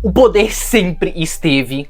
O poder sempre esteve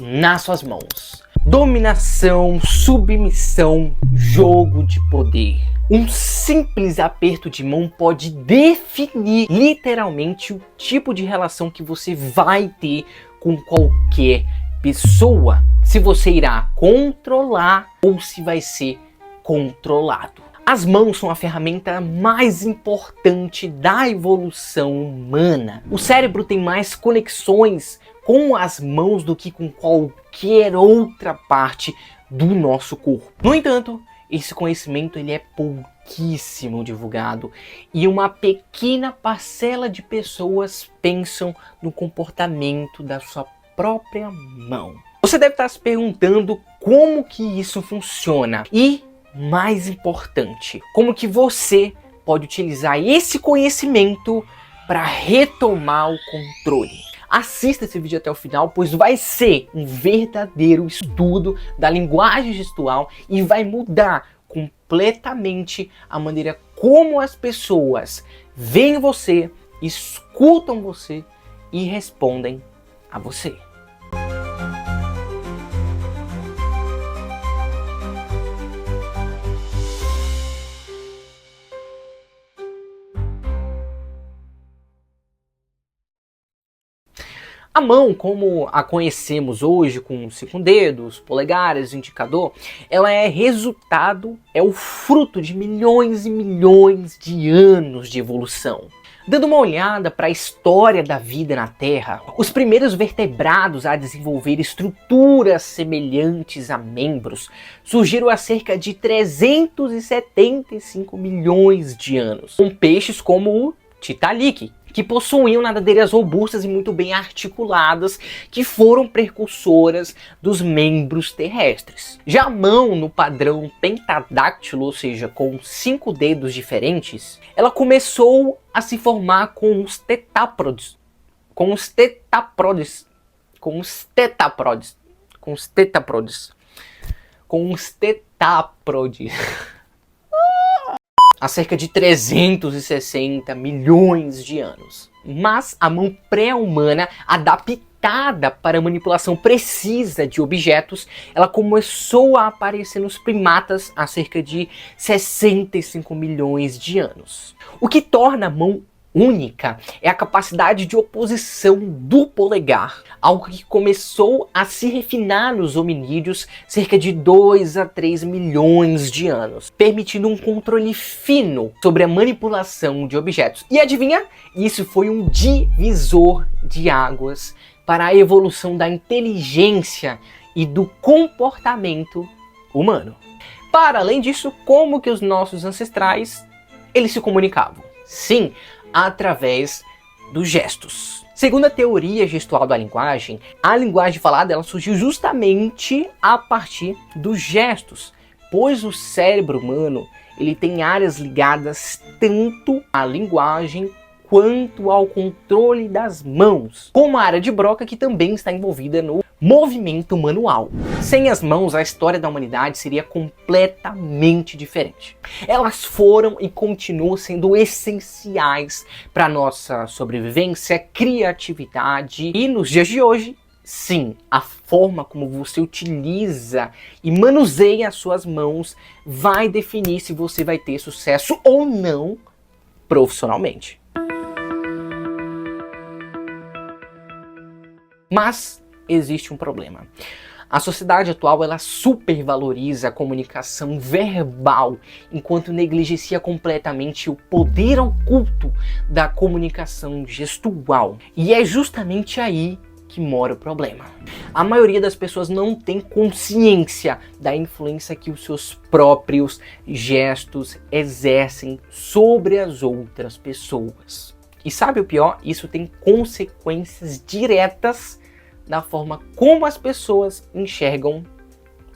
nas suas mãos. Dominação, submissão, jogo de poder. Um simples aperto de mão pode definir literalmente o tipo de relação que você vai ter com qualquer pessoa. Se você irá controlar ou se vai ser controlado. As mãos são a ferramenta mais importante da evolução humana. O cérebro tem mais conexões com as mãos do que com qualquer outra parte do nosso corpo. No entanto, esse conhecimento ele é pouquíssimo divulgado e uma pequena parcela de pessoas pensam no comportamento da sua própria mão. Você deve estar se perguntando como que isso funciona e, mais importante, como que você pode utilizar esse conhecimento para retomar o controle. Assista esse vídeo até o final, pois vai ser um verdadeiro estudo da linguagem gestual e vai mudar completamente a maneira como as pessoas veem você, escutam você e respondem a você. A mão, como a conhecemos hoje, com 5 dedos, polegares, indicador, ela é resultado, é o fruto de milhões e milhões de anos de evolução. Dando uma olhada para a história da vida na Terra, os primeiros vertebrados a desenvolver estruturas semelhantes a membros surgiram há cerca de 375 milhões de anos, com peixes como o Tiktaalik, que possuíam nadadeiras robustas e muito bem articuladas, que foram precursoras dos membros terrestres. Já a mão no padrão pentadáctilo, ou seja, com 5 dedos diferentes, ela começou a se formar com os tetáprodes. Há cerca de 360 milhões de anos. Mas a mão pré-humana, adaptada para a manipulação precisa de objetos, ela começou a aparecer nos primatas há cerca de 65 milhões de anos. O que torna a mão única é a capacidade de oposição do polegar, algo que começou a se refinar nos hominídeos cerca de 2 a 3 milhões de anos, permitindo um controle fino sobre a manipulação de objetos. E adivinha? Isso foi um divisor de águas para a evolução da inteligência e do comportamento humano. Para além disso, como que os nossos ancestrais eles se comunicavam? Sim, através dos gestos. Segundo a teoria gestual da linguagem, a linguagem falada ela surgiu justamente a partir dos gestos, pois o cérebro humano ele tem áreas ligadas tanto à linguagem quanto ao controle das mãos, como a área de Broca, que também está envolvida no movimento manual. Sem as mãos, a história da humanidade seria completamente diferente. Elas foram e continuam sendo essenciais para a nossa sobrevivência, criatividade e nos dias de hoje, sim, a forma como você utiliza e manuseia as suas mãos vai definir se você vai ter sucesso ou não profissionalmente. Mas existe um problema. A sociedade atual ela supervaloriza a comunicação verbal, enquanto negligencia completamente o poder oculto da comunicação gestual. E é justamente aí que mora o problema. A maioria das pessoas não tem consciência da influência que os seus próprios gestos exercem sobre as outras pessoas. E sabe o pior? Isso tem consequências diretas na forma como as pessoas enxergam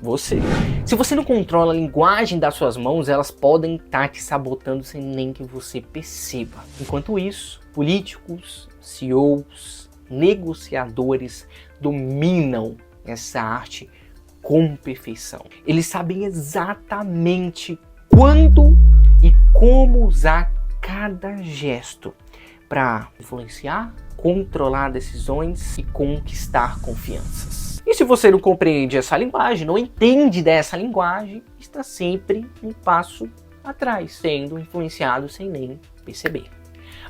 você. Se você não controla a linguagem das suas mãos, elas podem estar te sabotando sem nem que você perceba. Enquanto isso, políticos, CEOs, negociadores dominam essa arte com perfeição. Eles sabem exatamente quando e como usar cada gesto para influenciar controlar decisões e conquistar confianças. E se você não compreende essa linguagem, não entende dessa linguagem, está sempre um passo atrás, sendo influenciado sem nem perceber.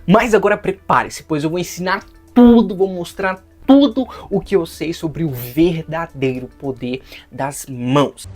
Mas agora prepare-se, pois eu vou ensinar tudo, vou mostrar tudo o que eu sei sobre o verdadeiro poder das mãos.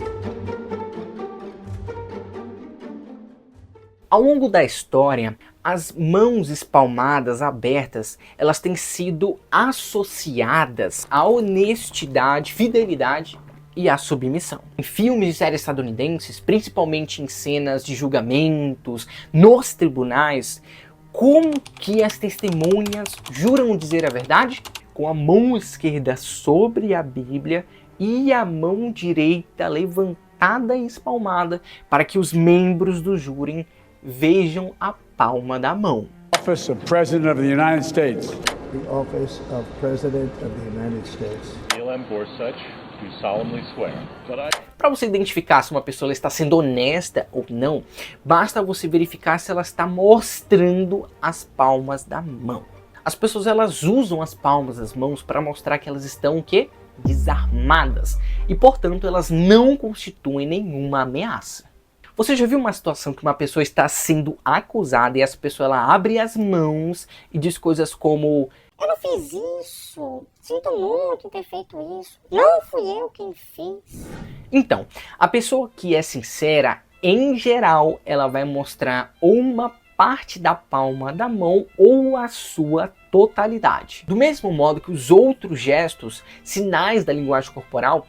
Ao longo da história, as mãos espalmadas abertas, elas têm sido associadas à honestidade, fidelidade e à submissão. Em filmes e séries estadunidenses, principalmente em cenas de julgamentos, nos tribunais, como que as testemunhas juram dizer a verdade? Com a mão esquerda sobre a Bíblia e a mão direita levantada e espalmada para que os membros do júri vejam a palma da mão. Office of President of the United States. The office of President of the United States. Neil M. Gorsuch, do solemnly swear. Para você identificar se uma pessoa está sendo honesta ou não, basta você verificar se ela está mostrando as palmas da mão. As pessoas elas usam as palmas das mãos para mostrar que elas estão o quê? Desarmadas e, portanto, elas não constituem nenhuma ameaça. Você já viu uma situação que uma pessoa está sendo acusada e essa pessoa ela abre as mãos e diz coisas como: eu não fiz isso, sinto muito em ter feito isso, não fui eu quem fiz. Então, a pessoa que é sincera, em geral, ela vai mostrar uma parte da palma da mão ou a sua totalidade. Do mesmo modo que os outros gestos, sinais da linguagem corporal,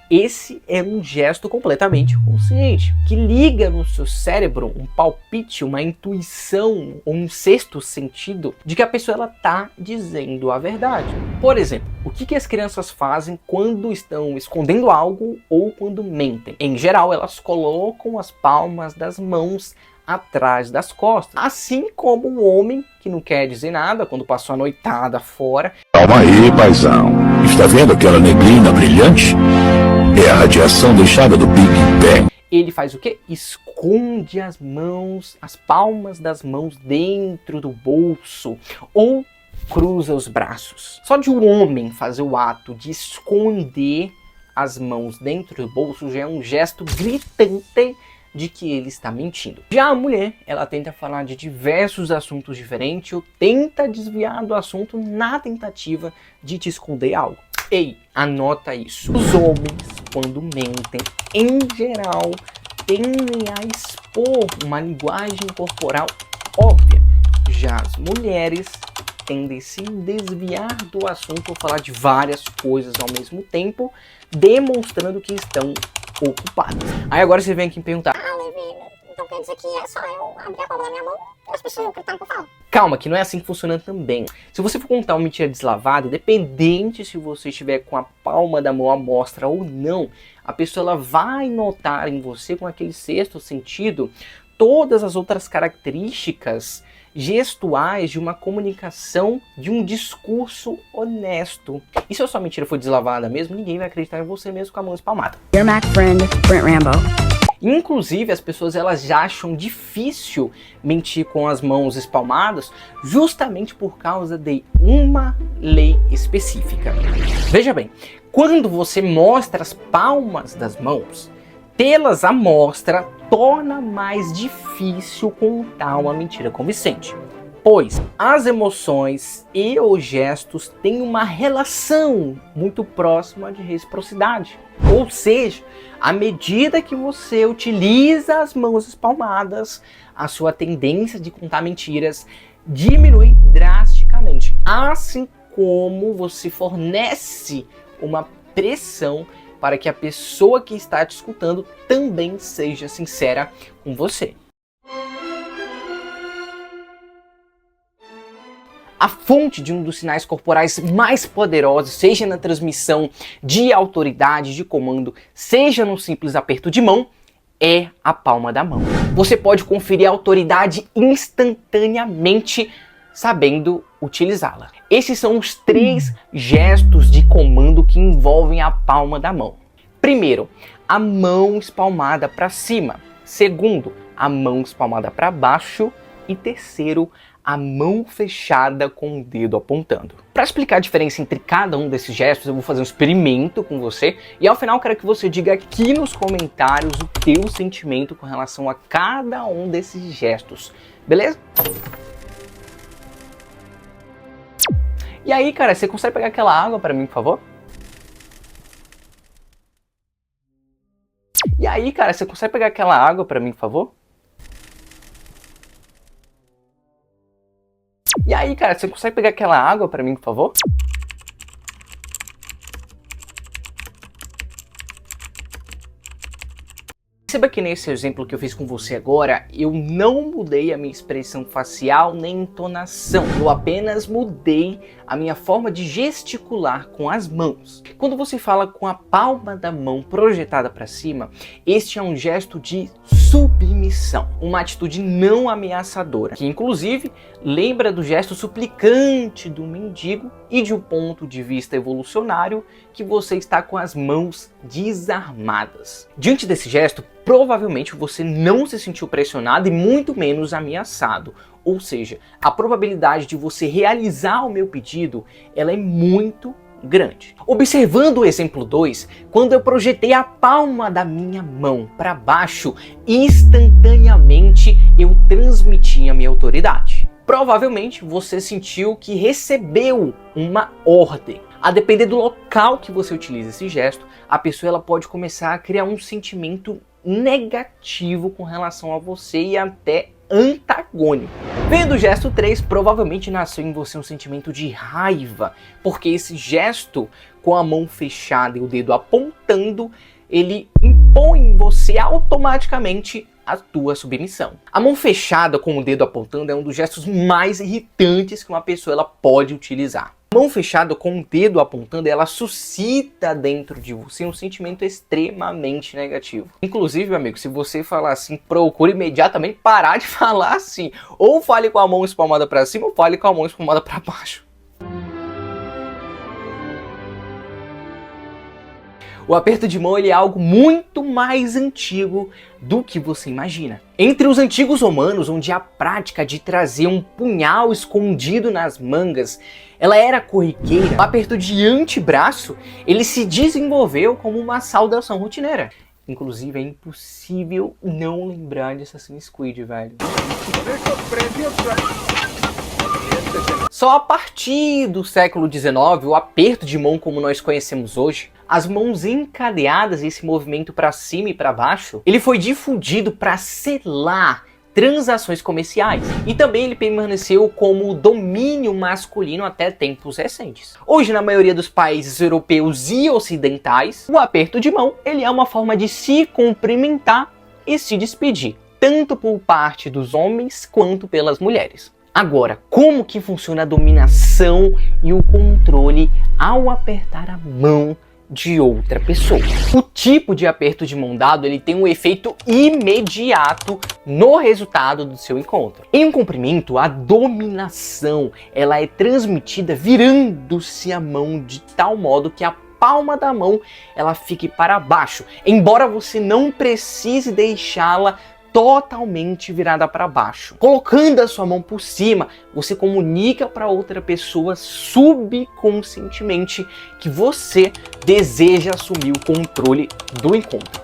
esse é um gesto completamente consciente, que liga no seu cérebro um palpite, uma intuição ou um sexto sentido de que a pessoa ela está dizendo a verdade. Por exemplo, o que as crianças fazem quando estão escondendo algo ou quando mentem? Em geral, elas colocam as palmas das mãos atrás das costas. Assim como um homem que não quer dizer nada quando passou a noitada fora. Calma aí, paizão. Está vendo aquela neblina brilhante? É a radiação deixada do Big Bang. Ele faz o quê? Esconde as mãos, as palmas das mãos dentro do bolso ou cruza os braços. Só de um homem fazer o ato de esconder as mãos dentro do bolso já é um gesto gritante de que ele está mentindo. Já a mulher, ela tenta falar de diversos assuntos diferentes ou tenta desviar do assunto na tentativa de te esconder algo. Ei, anota isso. Os homens, quando mentem, em geral, tendem a expor uma linguagem corporal óbvia. Já as mulheres tendem a se desviar do assunto ou falar de várias coisas ao mesmo tempo, demonstrando que estão ocupadas. Aí agora você vem aqui me perguntar: Levi, então quer dizer que é só eu abrir a palma da minha mão e as pessoas acreditam que eu falo? Calma, que não é assim que funciona também. Se você for contar uma mentira deslavada, independente se você estiver com a palma da mão à mostra ou não, a pessoa ela vai notar em você, com aquele sexto sentido, todas as outras características gestuais de uma comunicação, de um discurso honesto. E se a sua mentira for deslavada mesmo, ninguém vai acreditar em você mesmo com a mão espalmada. Your Mac friend, Brent Rambo. Inclusive, as pessoas elas já acham difícil mentir com as mãos espalmadas justamente por causa de uma lei específica. Veja bem, quando você mostra as palmas das mãos, tê-las à mostra torna mais difícil contar uma mentira convincente, pois as emoções e os gestos têm uma relação muito próxima de reciprocidade. Ou seja, à medida que você utiliza as mãos espalmadas, a sua tendência de contar mentiras diminui drasticamente, assim como você fornece uma pressão para que a pessoa que está te escutando também seja sincera com você. A fonte de um dos sinais corporais mais poderosos, seja na transmissão de autoridade, de comando, seja no simples aperto de mão, é a palma da mão. Você pode conferir a autoridade instantaneamente sabendo utilizá-la. Esses são os 3 gestos de comando que envolvem a palma da mão. Primeiro, a mão espalmada para cima. Segundo, a mão espalmada para baixo. E terceiro, a mão fechada com o dedo apontando. Para explicar a diferença entre cada um desses gestos, eu vou fazer um experimento com você e ao final eu quero que você diga aqui nos comentários o teu sentimento com relação a cada um desses gestos, beleza? E aí, cara, você consegue pegar aquela água para mim, por favor? E aí, cara, você consegue pegar aquela água para mim, por favor? E aí, cara, você consegue pegar aquela água para mim, por favor? Perceba que nesse exemplo que eu fiz com você agora, eu não mudei a minha expressão facial nem entonação. Eu apenas mudei a minha forma de gesticular com as mãos. Quando você fala com a palma da mão projetada para cima, este é um gesto de submissão, uma atitude não ameaçadora, que inclusive lembra do gesto suplicante do mendigo e de um ponto de vista evolucionário que você está com as mãos desarmadas. Diante desse gesto, provavelmente você não se sentiu pressionado e muito menos ameaçado. Ou seja, a probabilidade de você realizar o meu pedido, ela é muito grande. Observando o exemplo 2, quando eu projetei a palma da minha mão para baixo, instantaneamente eu transmiti a minha autoridade. Provavelmente você sentiu que recebeu uma ordem. A depender do local que você utiliza esse gesto, a pessoa ela pode começar a criar um sentimento negativo com relação a você e até antagônico. Vendo o gesto 3, provavelmente nasceu em você um sentimento de raiva, porque esse gesto com a mão fechada e o dedo apontando, ele impõe em você automaticamente a tua submissão. A mão fechada com o dedo apontando é um dos gestos mais irritantes que uma pessoa ela pode utilizar. A mão fechada com o dedo apontando, ela suscita dentro de você um sentimento extremamente negativo. Inclusive, meu amigo, se você falar assim, procure imediatamente parar de falar assim. Ou fale com a mão espalmada para cima, ou fale com a mão espalmada para baixo. O aperto de mão ele é algo muito mais antigo do que você imagina. Entre os antigos romanos, onde a prática de trazer um punhal escondido nas mangas ela era corriqueira, o aperto de antebraço ele se desenvolveu como uma saudação rotineira. Inclusive é impossível não lembrar de Assassin's Creed, velho. Só a partir do século XIX, o aperto de mão como nós conhecemos hoje, as mãos encadeadas e esse movimento para cima e para baixo, ele foi difundido para selar transações comerciais. E também ele permaneceu como domínio masculino até tempos recentes. Hoje, na maioria dos países europeus e ocidentais, o aperto de mão ele é uma forma de se cumprimentar e se despedir, tanto por parte dos homens quanto pelas mulheres. Agora, como que funciona a dominação e o controle ao apertar a mão de outra pessoa? O tipo de aperto de mão dado ele tem um efeito imediato no resultado do seu encontro. Em um cumprimento, a dominação ela é transmitida virando-se a mão de tal modo que a palma da mão ela fique para baixo, embora você não precise deixá-la totalmente virada para baixo. Colocando a sua mão por cima, você comunica para outra pessoa subconscientemente que você deseja assumir o controle do encontro.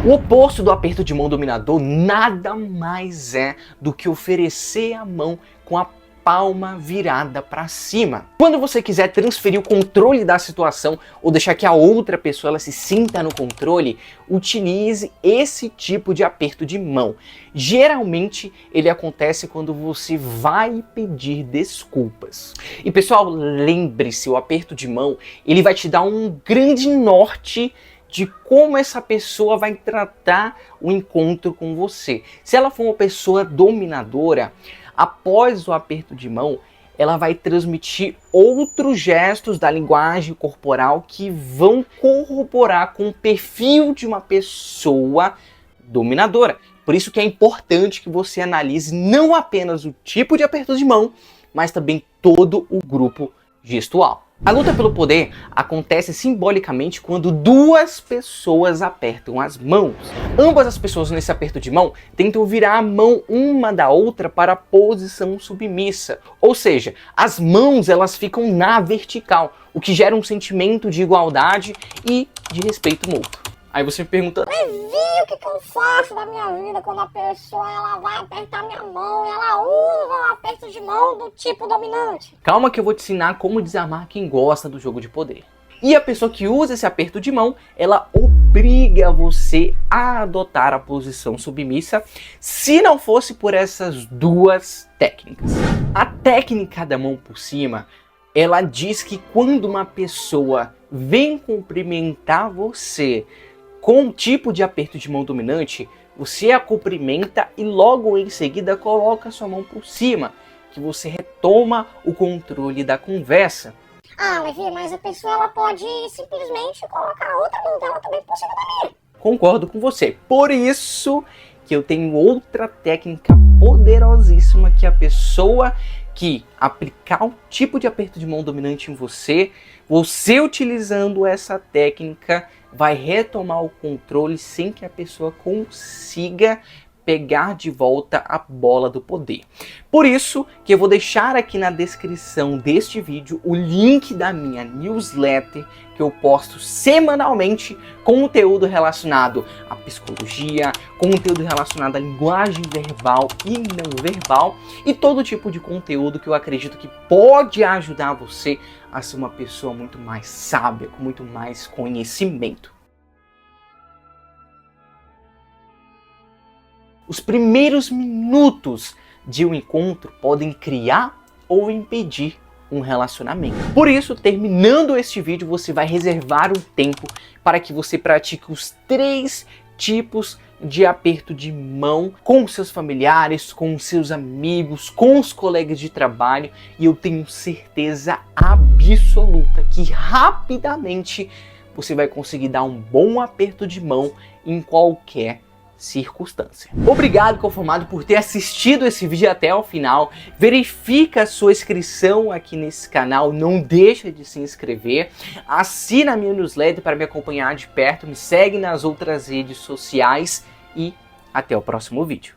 O oposto do aperto de mão dominador nada mais é do que oferecer a mão com a palma virada para cima. Quando você quiser transferir o controle da situação ou deixar que a outra pessoa ela se sinta no controle, utilize esse tipo de aperto de mão. Geralmente ele acontece quando você vai pedir desculpas. E pessoal, lembre-se, o aperto de mão ele vai te dar um grande norte de como essa pessoa vai tratar o encontro com você. Se ela for uma pessoa dominadora, após o aperto de mão, ela vai transmitir outros gestos da linguagem corporal que vão corroborar com o perfil de uma pessoa dominadora. Por isso que é importante que você analise não apenas o tipo de aperto de mão, mas também todo o grupo gestual. A luta pelo poder acontece simbolicamente quando duas pessoas apertam as mãos. Ambas as pessoas nesse aperto de mão tentam virar a mão uma da outra para a posição submissa. Ou seja, as mãos elas ficam na vertical, o que gera um sentimento de igualdade e de respeito mútuo. Aí você me pergunta, Mas vi o que eu faço na minha vida quando a pessoa ela vai apertar minha mão e ela usa um aperto de mão do tipo dominante. calma que eu vou te ensinar como desarmar quem gosta do jogo de poder. E a pessoa que usa esse aperto de mão, ela obriga você a adotar a posição submissa, se não fosse por essas duas técnicas. A técnica da mão por cima, ela diz que quando uma pessoa vem cumprimentar você com um tipo de aperto de mão dominante, você a cumprimenta e logo em seguida coloca sua mão por cima, que você retoma o controle da conversa. Ah, Levi, mas a pessoa ela pode simplesmente colocar a outra mão dela também por cima da minha. Concordo com você. Por isso que eu tenho outra técnica poderosíssima que a pessoa que aplicar o tipo de aperto de mão dominante em você utilizando essa técnica vai retomar o controle sem que a pessoa consiga pegar de volta a bola do poder. Por isso que eu vou deixar aqui na descrição deste vídeo o link da minha newsletter, que eu posto semanalmente conteúdo relacionado à psicologia, conteúdo relacionado à linguagem verbal e não verbal e todo tipo de conteúdo que eu acredito que pode ajudar você a ser uma pessoa muito mais sábia, com muito mais conhecimento. Os primeiros minutos de um encontro podem criar ou impedir um relacionamento. Por isso, terminando este vídeo, você vai reservar um tempo para que você pratique os 3 tipos de aperto de mão com seus familiares, com seus amigos, com os colegas de trabalho, e eu tenho certeza absoluta que rapidamente você vai conseguir dar um bom aperto de mão em qualquer circunstância. Obrigado, conformado, por ter assistido esse vídeo até o final. Verifica a sua inscrição aqui nesse canal, não deixa de se inscrever. Assina a minha newsletter para me acompanhar de perto, me segue nas outras redes sociais e até o próximo vídeo.